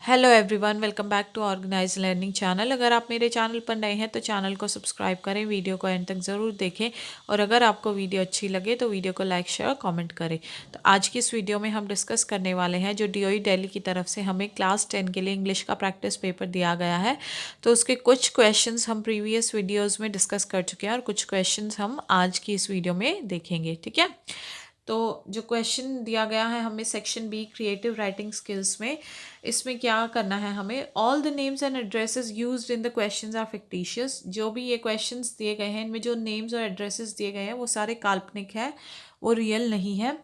Hello everyone, welcome back to organise learning channel. अगर आप मेरे चैनल पर नए हैं तो चैनल को सब्सक्राइब करें, वीडियो को एंड तक ज़रूर देखें और अगर आपको वीडियो अच्छी लगे तो वीडियो को लाइक शेयर कमेंट करें। तो आज की इस वीडियो में हम डिस्कस करने वाले हैं जो डीओई दिल्ली की तरफ से हमें क्लास 10 के लिए इंग्लिश का प्रैक्टिस पेपर दिया गया है। तो उसके कुछ क्वेश्चंस हम प्रीवियस वीडियोज़ में डिस्कस कर चुके हैं और कुछ क्वेश्चंस हम आज की इस वीडियो में देखेंगे। ठीक है, तो जो क्वेश्चन दिया गया है हमें section B creative writing skills में, इसमें क्या करना है हमें, all the names and addresses used in the questions are fictitious. जो भी ये क्वेश्चंस दिए गए हैं इनमें जो नेम्स और एड्रेसेस दिए गए हैं वो सारे काल्पनिक है, वो रियल नहीं है।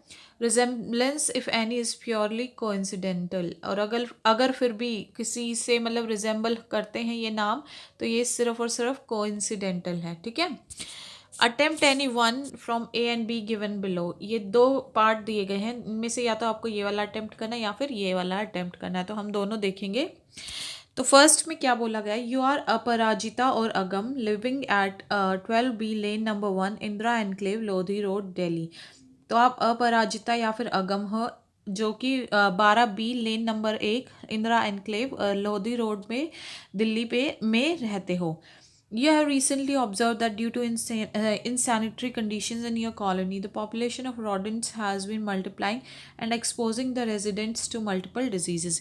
Resemblance if any is purely coincidental, और अगर अगर फिर भी किसी से मतलब रिजेंबल करते हैं ये नाम तो ये सिर्फ और सिर्फ कोइंसिडेंटल है। ठीक है, attempt any one from A and be given below, ये दो पार्ट दिए गए हैं, इनमें से या तो आपको ये वाला अटेम्प्ट करना है या फिर ये वाला अटेम्प्ट करना है, तो हम दोनों देखेंगे। तो फर्स्ट में क्या बोला गया है, यू आर अपराजिता और अगम living at 12B lane number 1 Indira enclave Lodhi road Delhi. तो आप अपराजिता या फिर अगम हो जो कि 12B lane number 1 Indira enclave Lodhi road में दिल्ली पे में रहते हो। You have recently observed that due to insanitary conditions in your colony, the population of rodents has been multiplying and exposing the residents to multiple diseases.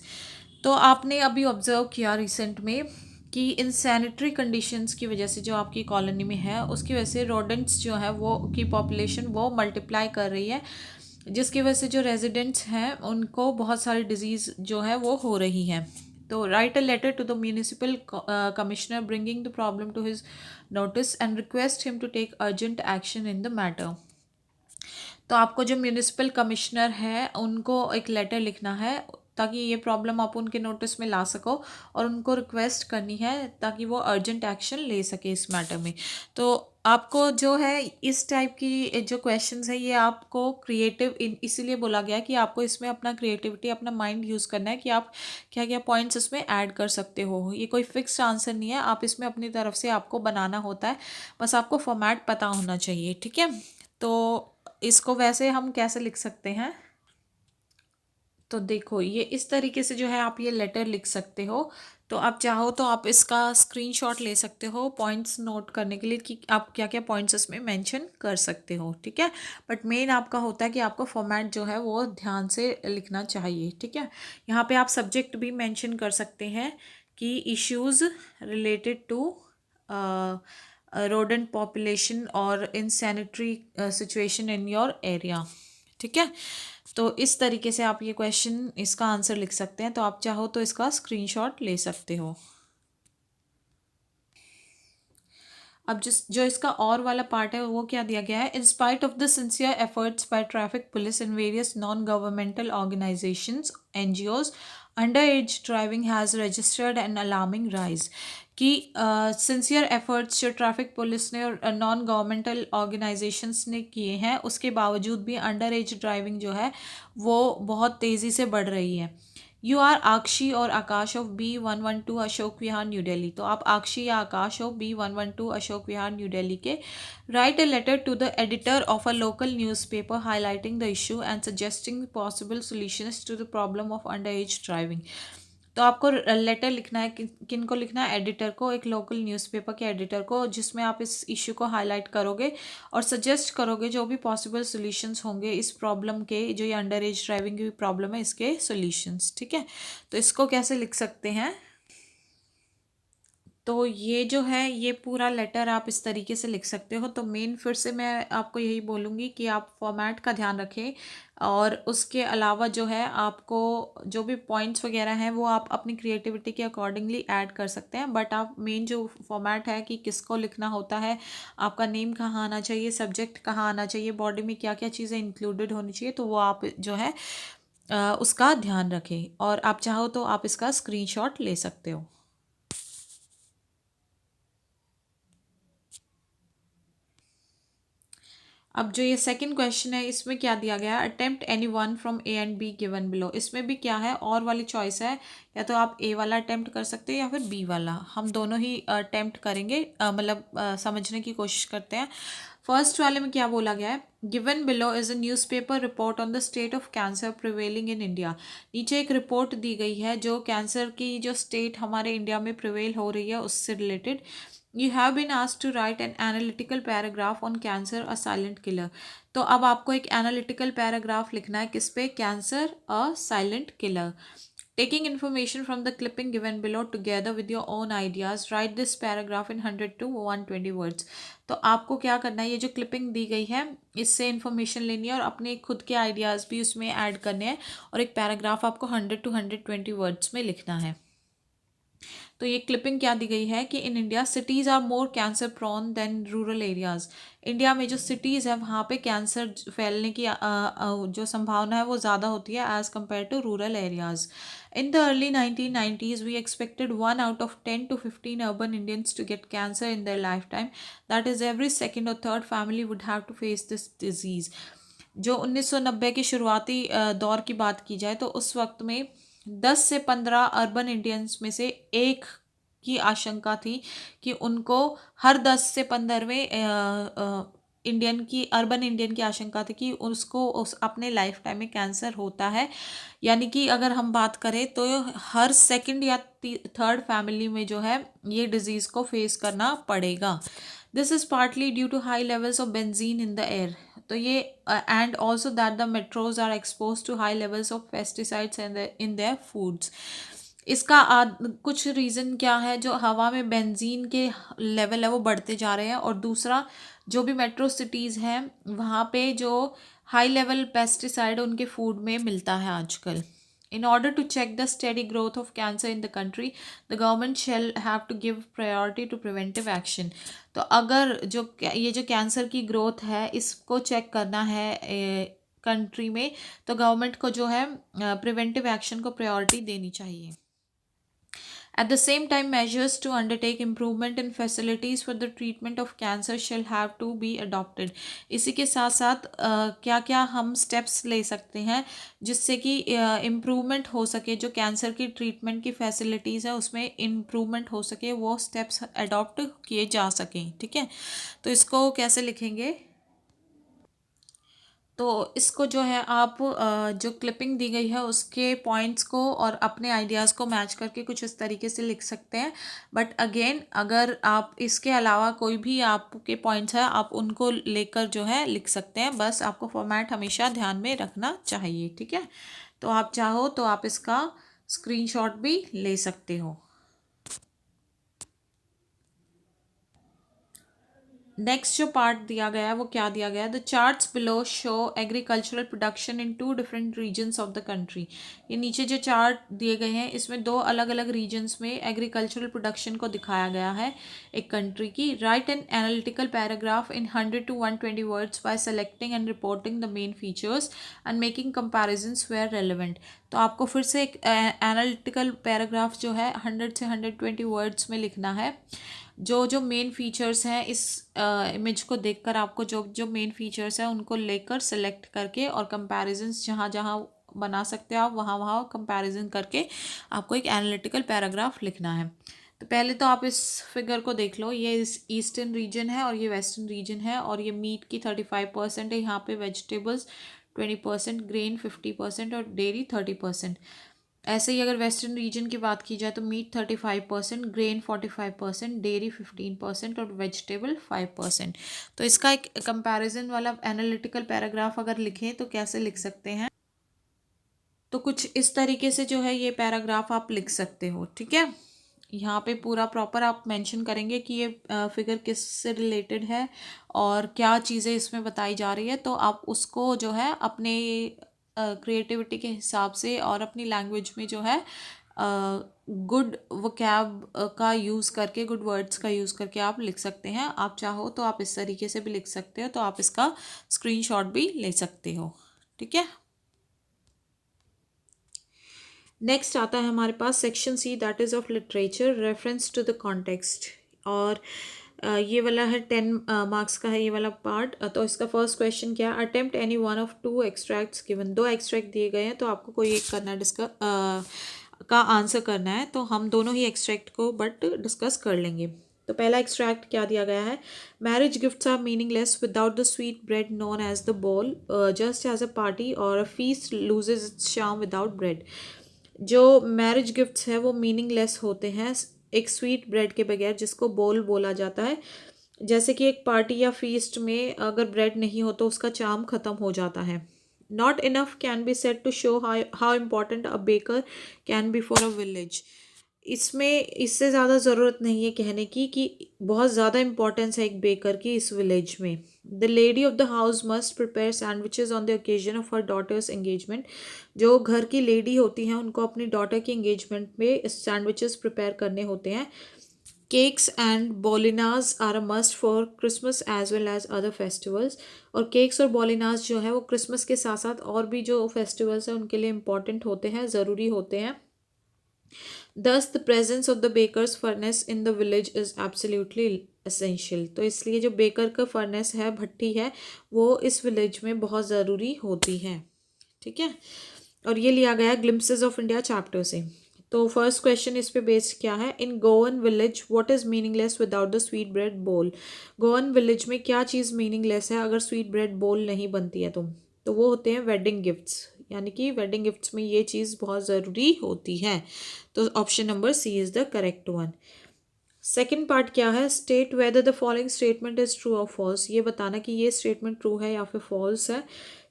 तो आपने अभी observe किया recent में कि इंसैनिटरी कंडीशंस की वजह से जो आपकी कॉलोनी में है उसकी वजह से रोडेंट्स जो है वो की पॉपुलेशन वो मल्टीप्लाई कर रही है, जिसकी वजह से जो रेजिडेंट्स हैं उनको बहुत सारी डिजीज़ जो है वो हो रही है। तो write a letter to the municipal commissioner bringing the problem to his notice and request him to take urgent action in the matter. तो आपको जो म्यूनिसिपल कमिश्नर है उनको एक लेटर लिखना है ताकि ये प्रॉब्लम आप उनके नोटिस में ला सको और उनको रिक्वेस्ट करनी है ताकि वो अर्जेंट एक्शन ले सके इस मैटर में। तो आपको जो है इस टाइप की जो क्वेश्चंस है ये आपको क्रिएटिव इसीलिए बोला गया है कि आपको इसमें अपना क्रिएटिविटी अपना माइंड यूज़ करना है कि आप क्या क्या पॉइंट्स इसमें ऐड कर सकते हो। ये कोई फिक्स आंसर नहीं है, आप इसमें अपनी तरफ से आपको बनाना होता है, बस आपको फॉर्मेट पता होना चाहिए। ठीक है, तो इसको वैसे हम कैसे लिख सकते हैं, तो देखो ये इस तरीके से जो है आप ये लेटर लिख सकते हो। तो आप चाहो तो आप इसका स्क्रीनशॉट ले सकते हो पॉइंट्स नोट करने के लिए कि आप क्या क्या पॉइंट्स इसमें मेंशन कर सकते हो। ठीक है, बट मेन आपका होता है कि आपको फॉर्मेट जो है वो ध्यान से लिखना चाहिए। ठीक है, यहाँ पे आप सब्जेक्ट भी मेंशन कर सकते हैं कि issues related to rodent population और in sanitary situation in your area। ठीक है, तो इस तरीके से आप ये क्वेश्चन इसका आंसर लिख सकते हैं। तो आप चाहो तो इसका स्क्रीनशॉट ले सकते हो। अब जो इसका और वाला पार्ट है वो क्या दिया गया है, in spite of the sincere efforts bye traffic police and various non governmental organisations NGOs, under age driving has registered an alarming rise. कि सिंसियर एफर्ट्स जो ट्रैफिक पुलिस ने और नॉन गवर्नमेंटल ऑर्गेनाइजेशंस ने किए हैं उसके बावजूद भी अंडर एज ड्राइविंग जो है वो बहुत तेज़ी से बढ़ रही है। यू आर आक्षी और Aakash of B112 Ashok Vihar new Delhi. तो आप आक्षी या आकाश हो B112 अशोक विहार न्यू दिल्ली के। Write a letter to the editor of a local newspaper highlighting the issue and suggesting possible solutions to the problem of under age driving. तो आपको letter लिखना है, किन को लिखना है, एडिटर को, एक लोकल न्यूज़पेपर के एडिटर को, जिसमें आप इस इशू को हाईलाइट करोगे और सजेस्ट करोगे जो भी पॉसिबल सॉल्यूशंस होंगे इस प्रॉब्लम के, जो ये अंडर एज ड्राइविंग की प्रॉब्लम है इसके सॉल्यूशंस। ठीक है, तो इसको कैसे लिख सकते हैं, तो ये जो है ये पूरा लेटर आप इस तरीके से लिख सकते हो। तो मेन फिर से मैं आपको यही बोलूँगी कि आप फॉर्मेट का ध्यान रखें और उसके अलावा जो है आपको जो भी पॉइंट्स वगैरह हैं वो आप अपनी क्रिएटिविटी के अकॉर्डिंगली ऐड कर सकते हैं, बट आप मेन जो फॉर्मेट है कि किसको लिखना होता है, आपका नेम कहाँ आना चाहिए, सब्जेक्ट कहाँ आना चाहिए, बॉडी में क्या क्या चीज़ें इंक्लूडेड होनी चाहिए, तो वो आप जो है उसका ध्यान रखें और आप चाहो तो आप इसका स्क्रीनशॉट ले सकते हो। अब जो ये सेकंड क्वेश्चन है इसमें क्या दिया गया है, attempt any one from A and be given below. इसमें भी क्या है, और वाली चॉइस है, या तो आप ए वाला अटेम्प्ट कर सकते हैं या फिर बी वाला। हम दोनों ही अटेम्प्ट करेंगे, मतलब समझने की कोशिश करते हैं। फर्स्ट वाले में क्या बोला गया है, given below is a newspaper report on the state of cancer prevailing in India. नीचे एक रिपोर्ट दी गई है जो कैंसर की जो स्टेट हमारे इंडिया में प्रिवेल हो रही है उससे related. You have been asked to write an analytical paragraph on cancer a silent killer. तो अब आपको एक एनालिटिकल पैराग्राफ लिखना है किस पे, cancer a silent killer. Taking information from the clipping given below together with your own ideas, write this paragraph in 100 to 120 words। तो आपको क्या करना है, ये जो क्लिपिंग दी गई है इससे इन्फॉर्मेशन लेनी है और अपने खुद के आइडियाज़ भी उसमें ऐड करने हैं और एक पैराग्राफ आपको 100 to 120 वर्ड्स में लिखना है। तो ये क्लिपिंग क्या दी गई है कि in India cities are more cancer prone than rural areas. India में जो सिटीज़ है वहाँ पे कैंसर फैलने की जो संभावना है वो ज़्यादा होती है as compare to rural areas. In the early 1990s, we expected 1 out of 10 to 15 urban Indians to get cancer in their lifetime. That is, every second or third family would have to face this disease. जो 1990 की शुरुआती दौर की बात की जाए तो उस वक्त में 10 से 15 अर्बन इंडियंस में से एक की आशंका थी कि उनको हर 10 से 15वें इंडियन की अर्बन इंडियन की आशंका थी कि उसको उस अपने लाइफ टाइम में कैंसर होता है। यानी कि अगर हम बात करें तो हर सेकंड या थर्ड फैमिली में जो है ये डिजीज़ को फेस करना पड़ेगा। This is partly due to high levels of benzene in the air. तो ये and also that the metros are expose to high levels of pesticides in their foods. इसका कुछ रीज़न क्या है, जो हवा में बेंजीन के लेवल है वो बढ़ते जा रहे हैं और दूसरा जो भी मेट्रो सिटीज़ हैं वहाँ पे जो हाई लेवल पेस्टिसाइड उनके फूड में मिलता है आजकल। In order to check the steady growth of cancer in the country, the government shall have to give priority to preventive action। तो अगर जो ये जो कैंसर की ग्रोथ है इसको चेक करना है कंट्री में तो गवर्नमेंट को जो है प्रिवेंटिव एक्शन को प्रायोरिटी देनी चाहिए। At the same time, measures to undertake improvement in facilities for the treatment of cancer shall have to be adopted। इसी के साथ साथ क्या क्या हम स्टेप्स ले सकते हैं जिससे कि इम्प्रूवमेंट हो सके, जो कैंसर की ट्रीटमेंट की फैसिलिटीज़ है उसमें इम्प्रूवमेंट हो सके, वो स्टेप्स अडॉप्ट किए जा सकें। ठीक है, तो इसको कैसे लिखेंगे, तो इसको जो है आप जो क्लिपिंग दी गई है उसके पॉइंट्स को और अपने आइडियाज़ को मैच करके कुछ इस तरीके से लिख सकते हैं। बट अगेन अगर आप इसके अलावा कोई भी आपके पॉइंट्स हैं आप उनको लेकर जो है लिख सकते हैं, बस आपको फॉर्मेट हमेशा ध्यान में रखना चाहिए। ठीक है, तो आप चाहो तो आप इसका स्क्रीनशॉट भी ले सकते हो। नेक्स्ट जो पार्ट दिया गया है वो क्या दिया गया है, the charts below show agricultural production in 2 different regions of the country. ये नीचे जो चार्ट दिए गए हैं इसमें 2 अलग अलग रीजन्स में एग्रीकल्चरल प्रोडक्शन को दिखाया गया है एक कंट्री की। Write an analytical paragraph in 100 to 120 words by selecting and reporting the main features and making comparisons where relevant. तो आपको फिर से एक एनालिटिकल पैराग्राफ जो है 100 से 120 वर्ड्स में लिखना है। जो जो मेन फीचर्स हैं इस इमेज को देखकर आपको जो जो मेन फीचर्स हैं उनको लेकर सेलेक्ट करके और कंपैरिजंस जहाँ जहाँ बना सकते हो आप वहाँ वहाँ कंपैरिजन करके आपको एक एनालिटिकल पैराग्राफ लिखना है। तो पहले तो आप इस फिगर को देख लो, ये इस ईस्टर्न रीजन है और ये वेस्टर्न रीजन है और ये मीट की 35% है, यहाँ पे वेजिटेबल्स 20%, ग्रेन 50% और डेयरी 30%। ऐसे ही अगर वेस्टर्न रीजन की बात की जाए तो मीट 35%, ग्रेन 45%, डेयरी 15% और वेजिटेबल 5%। तो इसका एक कंपैरिजन वाला एनालिटिकल पैराग्राफ अगर लिखें तो कैसे लिख सकते हैं, तो कुछ इस तरीके से जो है ये पैराग्राफ आप लिख सकते हो। ठीक है, यहाँ पे पूरा प्रॉपर आप मेंशन करेंगे कि ये फिगर किस से रिलेटेड है और क्या चीज़ें इसमें बताई जा रही है, तो आप उसको जो है अपने क्रिएटिविटी के हिसाब से और अपनी लैंग्वेज में जो है गुड वोकैब का यूज़ करके, गुड वर्ड्स का यूज़ करके आप लिख सकते हैं। आप चाहो तो आप इस तरीके से भी लिख सकते हो, तो आप इसका स्क्रीनशॉट भी ले सकते हो। ठीक है, नेक्स्ट आता है हमारे पास section C, that is of literature, reference to the context. और ये वाला है 10 मार्क्स का है ये वाला पार्ट। तो इसका फर्स्ट क्वेश्चन क्या है, attempt any one of 2 extracts given. 2 extract दिए गए हैं तो आपको कोई एक करना है, का आंसर करना है। तो हम दोनों ही एक्सट्रैक्ट को बट डिस्कस कर लेंगे। तो पहला एक्सट्रैक्ट क्या दिया गया है, marriage gifts are meaningless without the sweet bread known as the बॉल, just as a party or a feast loses its charm without bread. जो मैरिज गिफ्ट्स है वो मीनिंगलेस होते हैं एक स्वीट ब्रेड के बगैर, जिसको बोल बोला जाता है। जैसे कि एक पार्टी या फीस्ट में अगर ब्रेड नहीं हो तो उसका चार्म ख़त्म हो जाता है। Not enough can be said to show how important a baker can be for a village. इसमें इससे ज़्यादा ज़रूरत नहीं है कहने की कि बहुत ज़्यादा इम्पोर्टेंस है एक बेकर की इस विलेज में। The lady of the house must prepare sandwiches on the occasion of her daughter's engagement. जो घर की लेडी होती हैं उनको अपनी डॉटर की एंगेजमेंट में सैंडविचेस प्रिपेयर करने होते हैं। केक्स एंड बॉलिनाज are a must for Christmas as well as other festivals. और केक्स और बॉलिनाज जो है वो क्रिसमस के साथ साथ और भी जो फेस्टिवल्स हैं उनके लिए इम्पॉर्टेंट होते हैं, ज़रूरी होते हैं। Thus, the presence of the baker's furnace in the village is absolutely essential। तो इसलिए जो बेकर का फर्नेस है, भट्टी है, वो इस विलेज में बहुत ज़रूरी होती है। ठीक है, और ये लिया गया ग्लिम्पसेस ऑफ इंडिया चैप्टर से। तो फर्स्ट क्वेश्चन इस पे बेस्ड क्या है, in Goan village what is meaningless without the sweet bread बोल। गोवन विलेज में क्या चीज़ मीनिंगलेस है अगर स्वीट ब्रेड बोल नहीं बनती है तो वो होते हैं वेडिंग गिफ्ट्स, यानी कि वेडिंग गिफ्ट्स में ये चीज़ बहुत ज़रूरी होती है। तो option number C is the correct one. Second part क्या है, state whether the following statement is true और फॉल्स। ये बताना कि ये स्टेटमेंट ट्रू है या फिर फॉल्स है।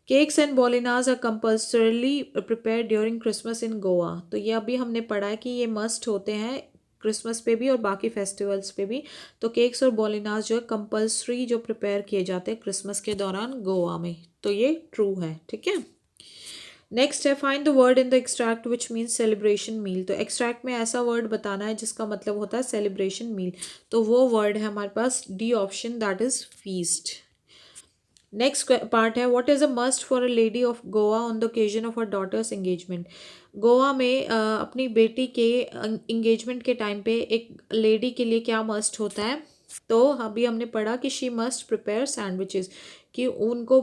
केक्स एंड बॉलिनाज are compulsorily prepare during Christmas in Goa. तो ये अभी हमने पढ़ा है कि ये मस्ट होते हैं क्रिसमस पे भी और बाकी फेस्टिवल्स पे भी। तो केक्स और बॉलिनाज जो है कंपल्सरी जो प्रिपेयर किए जाते हैं क्रिसमस के दौरान गोवा में, तो ये ट्रू है। ठीक है, नेक्स्ट है find the word in the extract which means celebration meal. तो एक्सट्रैक्ट में ऐसा वर्ड बताना है जिसका मतलब होता है सेलिब्रेशन मील। तो वो वर्ड है हमारे पास D option, that is feast. Next part है what is a must for a lady of Goa on the occasion of her daughter's engagement. Goa में अपनी बेटी के एंगेजमेंट के टाइम पे एक लेडी के लिए क्या मस्ट होता है। तो अभी हमने पढ़ा कि शी मस्ट प्रिपेयर सैंडविचेस, कि उनको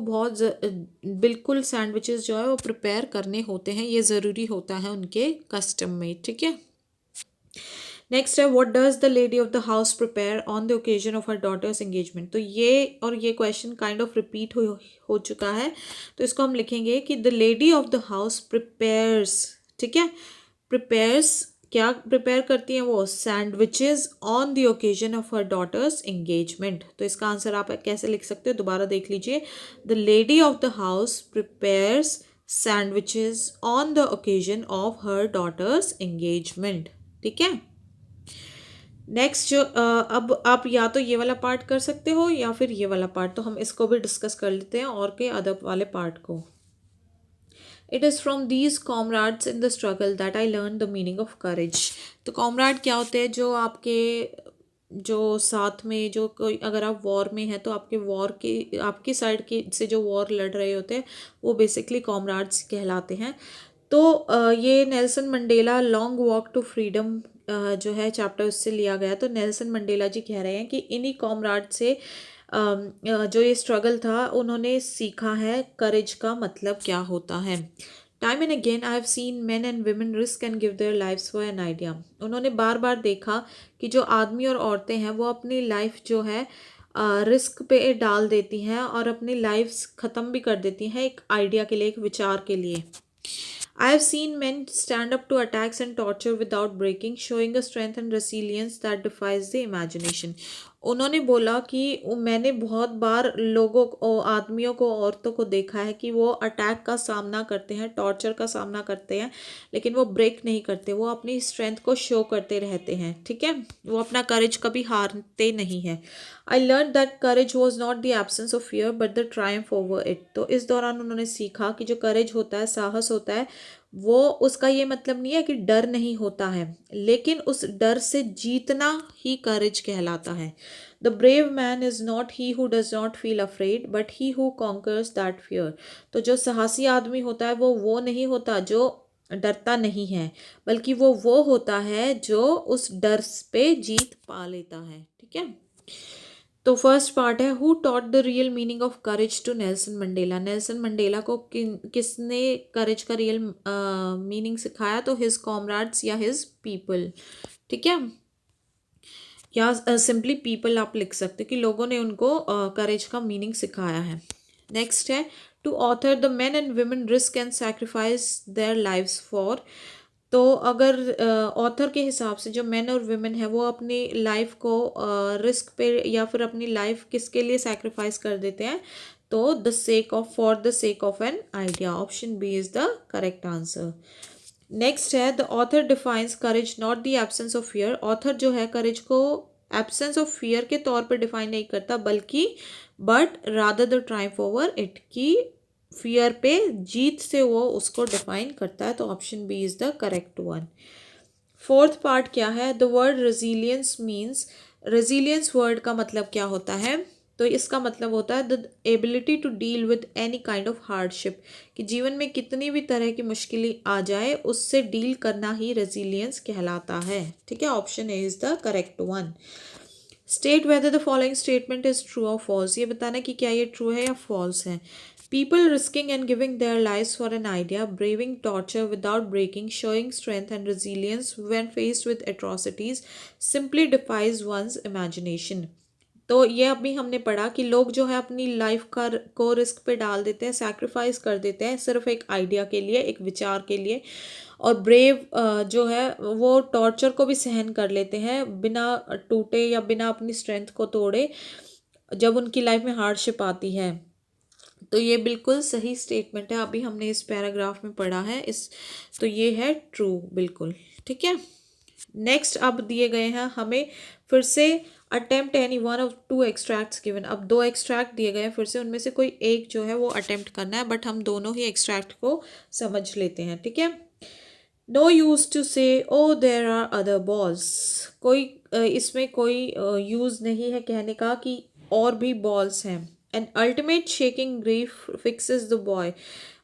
बिल्कुल सैंडविचेस जो है वो प्रिपेयर करने होते हैं, ये ज़रूरी होता है उनके कस्टम में। ठीक है, नेक्स्ट है what does the lady of the house prepare on the occasion of her daughter's engagement. तो ये क्वेश्चन काइंड ऑफ रिपीट हो चुका है। तो इसको हम लिखेंगे कि the lady of the house prepares. ठीक है, प्रिपेयर्स क्या प्रिपेयर करती हैं वो, sandwiches on the occasion of her daughter's engagement. तो इसका आंसर आप कैसे लिख सकते हो, दोबारा देख लीजिए। The lady of the house prepares sandwiches on the occasion of her daughter's engagement. ठीक है, नेक्स्ट जो अब आप या तो ये वाला पार्ट कर सकते हो या फिर ये वाला पार्ट, तो हम इसको भी डिस्कस कर लेते हैं और के अदर वाले पार्ट को। It is from these comrades in the struggle that I learn the meaning of courage. तो कॉमराड क्या होते हैं, जो आपके जो साथ में जो कोई अगर आप वॉर में हैं तो आपके वॉर के आपकी साइड के से जो वॉर लड़ रहे होते हैं वो बेसिकली कॉमराड्स कहलाते हैं। तो ये Nelson Mandela long walk to freedom जो है चैप्टर उससे लिया गया। तो नेल्सन मंडेला जी कह रहे हैं कि इन्हीं कॉमराड से जो ये स्ट्रगल था उन्होंने सीखा है करेज का मतलब क्या होता है। Time and again I have seen men and women risk and give their lifes for an idea. उन्होंने बार बार देखा कि जो आदमी और औरतें हैं वो अपनी लाइफ जो है रिस्क पे डाल देती हैं और अपनी लाइफ्स ख़त्म भी कर देती हैं एक आइडिया के लिए, एक विचार के लिए। I have seen men stand up to attacks and torture without breaking, showing a strength and resilience that defies the imagination। उन्होंने बोला कि मैंने बहुत बार लोगों को, आदमियों को, औरतों को देखा है कि वो अटैक का सामना करते हैं, टॉर्चर का सामना करते हैं, लेकिन वो ब्रेक नहीं करते, वो अपनी स्ट्रेंथ को शो करते रहते हैं। ठीक है, वो अपना करेज कभी हारते नहीं हैं। I learn that courage was not the absence of fear but the Triumph over it. तो इस दौरान उन्होंने सीखा कि जो करेज होता है, साहस होता है, वो उसका ये मतलब नहीं है कि डर नहीं होता है, लेकिन उस डर से जीतना ही करेज कहलाता है। The brave man is not he who does not feel afraid but he who conquers that fear. तो जो साहसी आदमी होता है वो नहीं होता जो डरता नहीं है, बल्कि वो होता है जो उस डर पे जीत पा लेता है। ठीक है, तो फर्स्ट पार्ट है who taught the real meaning of courage to Nelson Mandela. Nelson Mandela को किसने करेज का रियल मीनिंग सिखाया, तो हिज कॉमराड्स या हिज पीपल। ठीक है, या सिंपली पीपल आप लिख सकते कि लोगों ने उनको करेज का मीनिंग सिखाया है। नेक्स्ट है to author the men and women risk and sacrifice their lives for. तो अगर ऑथर के हिसाब से जो मेन और वुमेन है वो अपनी लाइफ को रिस्क पे या फिर अपनी लाइफ किसके लिए सैक्रिफाइस कर देते हैं, तो the sake of for the sake of an idea. Option B is the correct answer. Next है the author defines courage not the absence of fear. Author जो है करेज को एब्सेंस ऑफ फियर के तौर पर डिफाइन नहीं करता बल्कि but rather the triumph over it, की फियर पे जीत से वो उसको डिफाइन करता है। तो option B is the correct one. Fourth part क्या है, the word resilience means. Resilience word का मतलब क्या होता है, तो इसका मतलब होता है the ability to deal with any kind of hardship, कि जीवन में कितनी भी तरह की मुश्किलें आ जाए उससे डील करना ही रेजिलियंस कहलाता है। ठीक है, option A is the correct one. State whether the following statement is true और फॉल्स। ये बताना कि क्या ये ट्रू है या फॉल्स है। People risking and giving their lives for an idea, braving torture without breaking, showing strength and resilience when faced with atrocities, simply defies one's imagination. तो ये अभी हमने पढ़ा कि लोग जो है अपनी लाइफ का को रिस्क पे डाल देते हैं, सैक्रिफाइस कर देते हैं सिर्फ एक आइडिया के लिए, एक विचार के लिए। और ब्रेव जो है वो टॉर्चर को भी सहन कर लेते हैं बिना टूटे या बिना अपनी स्ट्रेंथ को तोड़े जब उनकी लाइफ में हार्डशिप आती है। तो ये बिल्कुल सही स्टेटमेंट है, अभी हमने इस पैराग्राफ में पढ़ा है इस, तो ये है ट्रू बिल्कुल। ठीक है, नेक्स्ट अब दिए गए हैं हमें फिर से attempt any one of two extracts given. अब दो एक्सट्रैक्ट दिए गए हैं, फिर से उनमें से कोई एक जो है वो अटेम्प्ट करना है, बट हम दोनों ही एक्सट्रैक्ट को समझ लेते हैं। ठीक है, नो यूज टू से ओ देर आर अदर बॉल्स। कोई इसमें कोई यूज़ नहीं है कहने का कि और भी बॉल्स हैं। An ultimate shaking grief fixes the boy.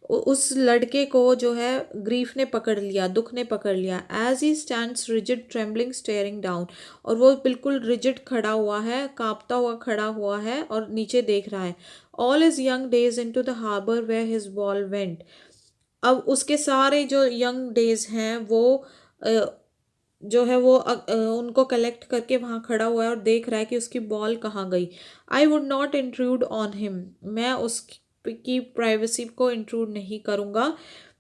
उस लड़के को जो है ग्रीफ ने पकड़ लिया, दुख ने पकड़ लिया। As he stands rigid trembling staring down. और वो बिल्कुल रिजिड खड़ा हुआ है, कांपता हुआ खड़ा हुआ है और नीचे देख रहा है। All his young days into the harbour where his ball went. अब उसके सारे जो यंग डेज हैं वो जो है वो उनको कलेक्ट करके वहाँ खड़ा हुआ है और देख रहा है कि उसकी बॉल कहाँ गई। I would not intrude on him. मैं उसकी प्राइवेसी को इंट्रूड नहीं करूँगा,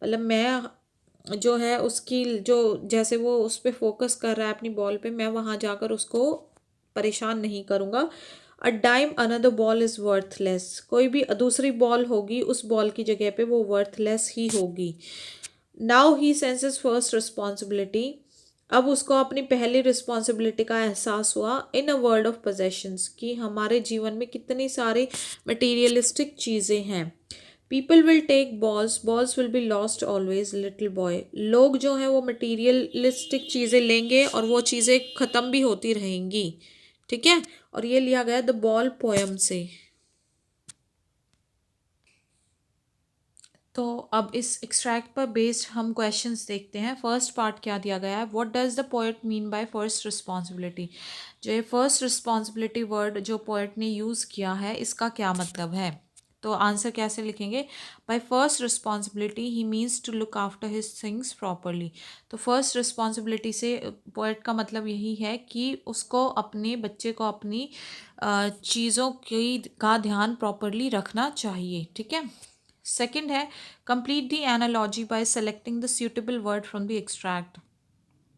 मतलब मैं जो है उसकी जो जैसे वो उस पर फोकस कर रहा है अपनी बॉल पे, मैं वहाँ जाकर उसको परेशान नहीं करूँगा। A dime another ball is worthless. कोई भी दूसरी बॉल होगी उस बॉल की जगह पे वो वर्थलेस ही होगी। Now he senses first responsibility. अब उसको अपनी पहली रिस्पॉन्सिबिलिटी का एहसास हुआ। In a world of possessions, कि हमारे जीवन में कितनी सारी मटीरियलिस्टिक चीज़ें हैं। People will take balls, balls will be lost always little boy. लोग जो हैं वो मटीरियलिस्टिक चीज़ें लेंगे और वो चीज़ें ख़त्म भी होती रहेंगी। ठीक है, और ये लिया गया द बॉल पोएम से। तो अब इस एक्सट्रैक्ट पर बेस्ड हम क्वेश्चंस देखते हैं। फर्स्ट पार्ट क्या दिया गया है, what does the poet mean bye first responsibility. जो ये फर्स्ट रिस्पॉन्सिबिलिटी वर्ड जो पोएट ने यूज़ किया है इसका क्या मतलब है। तो आंसर कैसे लिखेंगे, by first responsibility he means to look after his things properly. तो फर्स्ट रिस्पॉन्सिबिलिटी से पोएट का मतलब यही है कि उसको अपने बच्चे को अपनी चीज़ों की का ध्यान प्रॉपरली रखना चाहिए। ठीक है, सेकंड है complete the analogy bye selecting the suitable word from the extract.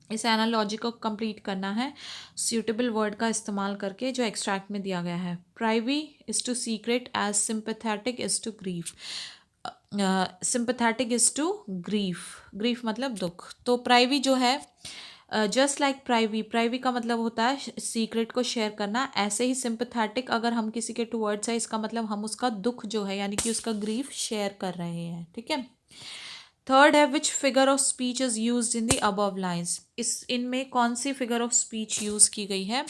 इस एनालॉजी को कंप्लीट करना है सूटेबल वर्ड का इस्तेमाल करके जो एक्सट्रैक्ट में दिया गया है। Privy is to secret as sympathetic is to grief. Sympathetic is to grief, grief मतलब दुख। तो प्राइवी जो है जस्ट लाइक प्राइवी, प्राइवी का मतलब होता है सीक्रेट को शेयर करना। ऐसे ही सिंपैथेटिक अगर हम किसी के टुवर्ड्स है इसका मतलब हम उसका दुख जो है यानी कि उसका ग्रीफ शेयर कर रहे हैं। ठीक है, थर्ड है which figure of speech is use in the above lines. इस इनमें कौन सी फिगर ऑफ स्पीच यूज़ की गई है,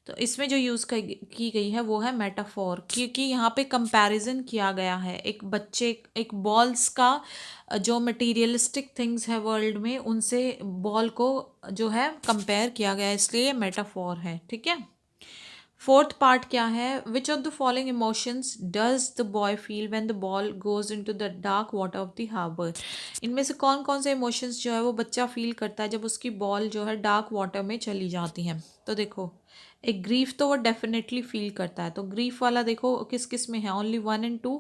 तो इसमें जो यूज़ की गई है वो है मेटाफोर, क्योंकि यहाँ पे कंपैरिजन किया गया है एक बच्चे एक बॉल्स का जो मटेरियलिस्टिक थिंग्स है वर्ल्ड में उनसे बॉल को जो है कंपेयर किया गया है, इसलिए मेटाफोर है। ठीक है, फोर्थ पार्ट क्या है, which of the following emotions does the boy feel when the ball goes into the dark water of the harbour. इनमें से कौन कौन से इमोशंस जो है वो बच्चा फील करता है जब उसकी बॉल जो है डार्क वाटर में चली जाती है। तो देखो, एक ग्रीफ तो वो डेफिनेटली फील करता है, तो ग्रीफ वाला देखो किस किस में है, ओनली 1 and 2,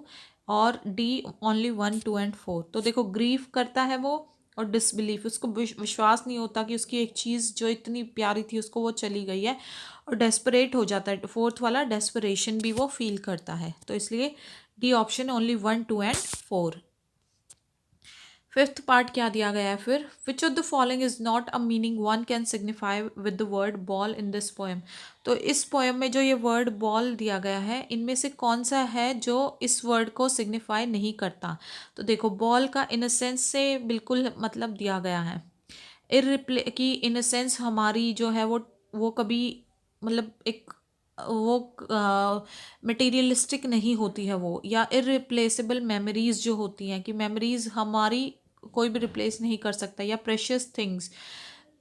और डी ओनली 1, 2 and 4। तो देखो ग्रीफ करता है वो, और डिसबिलीफ, उसको विश्वास नहीं होता कि उसकी एक चीज़ जो इतनी प्यारी थी उसको वो चली गई है, और डेस्परेट हो जाता है। फोर्थ वाला डेस्परेशन भी वो फील करता है, तो इसलिए D option only 1, 2 and 4। Fifth part क्या दिया गया है फिर, विच of the following is not a meaning one can signify with the word ball in this poem. तो इस पोएम में जो ये वर्ड बॉल दिया गया है, इनमें से कौन सा है जो इस वर्ड को सिग्निफाई नहीं करता। तो देखो, बॉल का इन सेंस से बिल्कुल मतलब दिया गया है, इररिप्ले की इन सेंस हमारी जो है वो कभी मतलब एक वो मटेरियलिस्टिक नहीं होती है वो, या इररिप्लेसेबल मेमोरीज जो होती हैं कि मेमोरीज हमारी कोई भी रिप्लेस नहीं कर सकता, या प्रेशियस थिंग्स।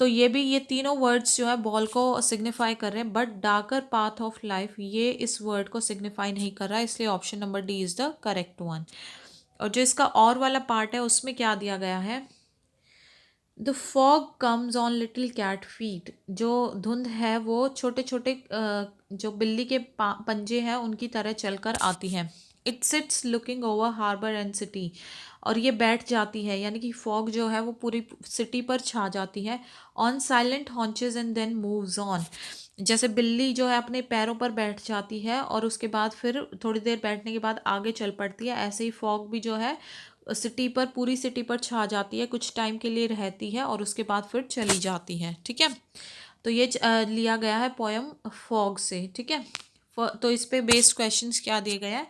तो ये तीनों वर्ड्स जो है बॉल को सिग्निफाई कर रहे हैं, but darker path of life ये इस वर्ड को सिग्निफाई नहीं कर रहा है, इसलिए option number D is the correct one. और जो इसका और वाला पार्ट है उसमें क्या दिया गया है, the fog comes on little cat feet. जो धुंध है वो छोटे छोटे जो बिल्ली के पंजे हैं उनकी तरह चलकर आती है। It sits looking over harbour and city. और ये बैठ जाती है, यानी कि फॉग जो है वो पूरी सिटी पर छा जाती है। On silent haunches and then moves on. जैसे बिल्ली जो है अपने पैरों पर बैठ जाती है और उसके बाद फिर थोड़ी देर बैठने के बाद आगे चल पड़ती है, ऐसे ही फॉग भी जो है सिटी पर, पूरी सिटी पर छा जाती है, कुछ टाइम के लिए रहती है और उसके बाद फिर चली जाती है। ठीक है, तो ये लिया गया है पोएम फॉग से। ठीक है, तो इस पे बेस्ड क्वेश्चंस क्या दिए गए हैं।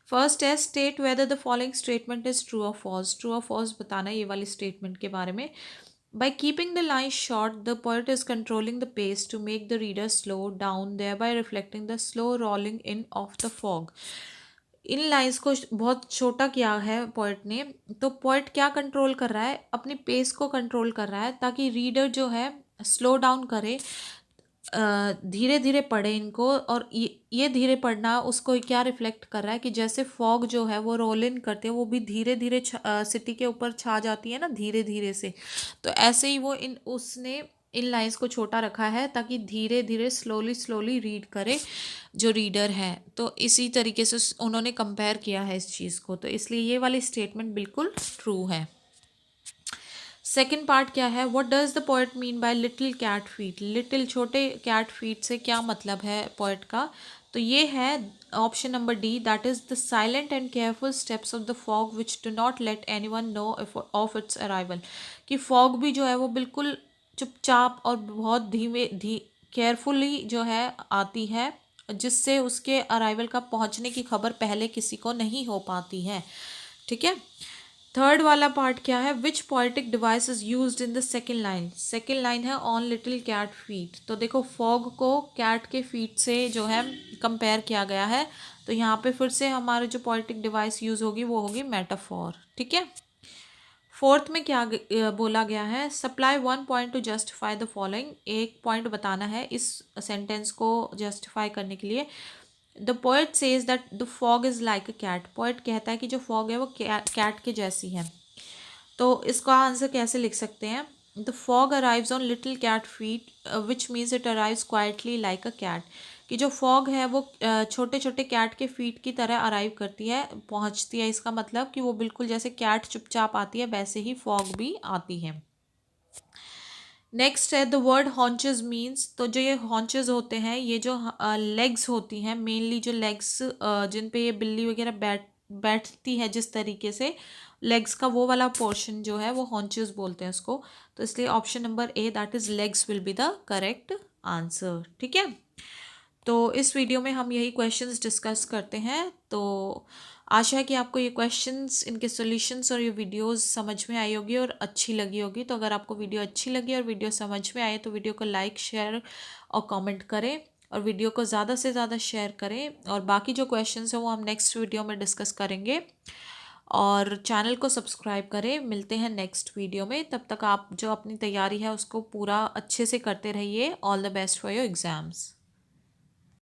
फर्स्ट है, state whether the following statement is true और फॉल्स। ट्रू और फॉल्स बताना है ये वाली स्टेटमेंट के बारे में। By keeping the line short, the poet is controlling the pace to make the reader slow down, thereby reflecting the slow rolling in of the fog. In lines को बहुत छोटा किया है पोएट ने। तो पोएट क्या कंट्रोल कर रहा है, अपनी पेस को कंट्रोल कर रहा है ताकि रीडर जो है स्लो डाउन करे, धीरे धीरे पढ़े इनको। और ये धीरे पढ़ना उसको क्या रिफ्लेक्ट कर रहा है कि जैसे फॉग जो है वो रोल इन करते हैं, वो भी धीरे धीरे सिटी के ऊपर छा जाती है ना, धीरे धीरे से। तो ऐसे ही वो उसने इन लाइंस को छोटा रखा है ताकि धीरे धीरे स्लोली स्लोली रीड करे जो रीडर है। तो इसी तरीके से उन्होंने कंपेयर किया है इस चीज़ को, तो इसलिए ये वाली स्टेटमेंट बिल्कुल ट्रू है। सेकेंड पार्ट क्या है, what does the poet mean by little cat feet. Little छोटे कैट फीट से क्या मतलब है पोएट का। तो ये है option number D, that is the silent and careful steps of the fog which do not let anyone know of its arrival. कि फॉग भी जो है वो बिल्कुल चुपचाप और बहुत केयरफुली जो है आती है, जिससे उसके अराइवल का पहुंचने की खबर पहले किसी को नहीं हो पाती है। ठीक है, थर्ड वाला पार्ट क्या है, which poetic device is used in the second line. Second line है ऑन लिटिल कैट फीट। तो देखो, फॉग को कैट के फीट से जो है कंपेयर किया गया है, तो यहाँ पे फिर से हमारे जो पोएटिक डिवाइस यूज होगी वो होगी मेटाफॉर। ठीक है, फोर्थ में क्या बोला गया है, supply 1 point to justify the following. एक पॉइंट बताना है इस सेंटेंस को जस्टिफाई करने के लिए। The poet says that the fog is like a cat. Poet कहता है कि जो फॉग है वो कैट के जैसी है। तो इसका आंसर कैसे लिख सकते हैं, the fog arrives on little cat feet which means it arrives quietly like a cat. कि जो फॉग है वो छोटे छोटे कैट के फीट की तरह अराइव करती है, पहुंचती है। इसका मतलब कि वो बिल्कुल जैसे कैट चुपचाप आती है वैसे ही फॉग भी आती है। नेक्स्ट है, द वर्ड हॉन्चेस मीन्स। तो जो ये हॉन्चेस होते हैं, ये जो लेग्स होती हैं, मेनली जो लेग्स जिन पे ये बिल्ली वगैरह बैठती है जिस तरीके से, लेग्स का वो वाला पोर्शन जो है वो हॉन्चेस बोलते हैं उसको। तो इसलिए option number A, that is legs, will be the correct answer. ठीक है, तो इस वीडियो में हम यही क्वेश्चंस डिस्कस करते हैं। तो आशा है कि आपको ये क्वेश्चंस, इनके सॉल्यूशंस और ये वीडियोस समझ में आई होगी और अच्छी लगी होगी। तो अगर आपको वीडियो अच्छी लगी और वीडियो समझ में आए तो वीडियो को लाइक, शेयर और कमेंट करें, और वीडियो को ज़्यादा से ज़्यादा शेयर करें। और बाकी जो क्वेश्चंस हैं वो हम नेक्स्ट वीडियो में डिस्कस करेंगे। और चैनल को सब्सक्राइब करें। मिलते हैं नेक्स्ट वीडियो में, तब तक आप जो अपनी तैयारी है उसको पूरा अच्छे से करते रहिए। All the best for your exams.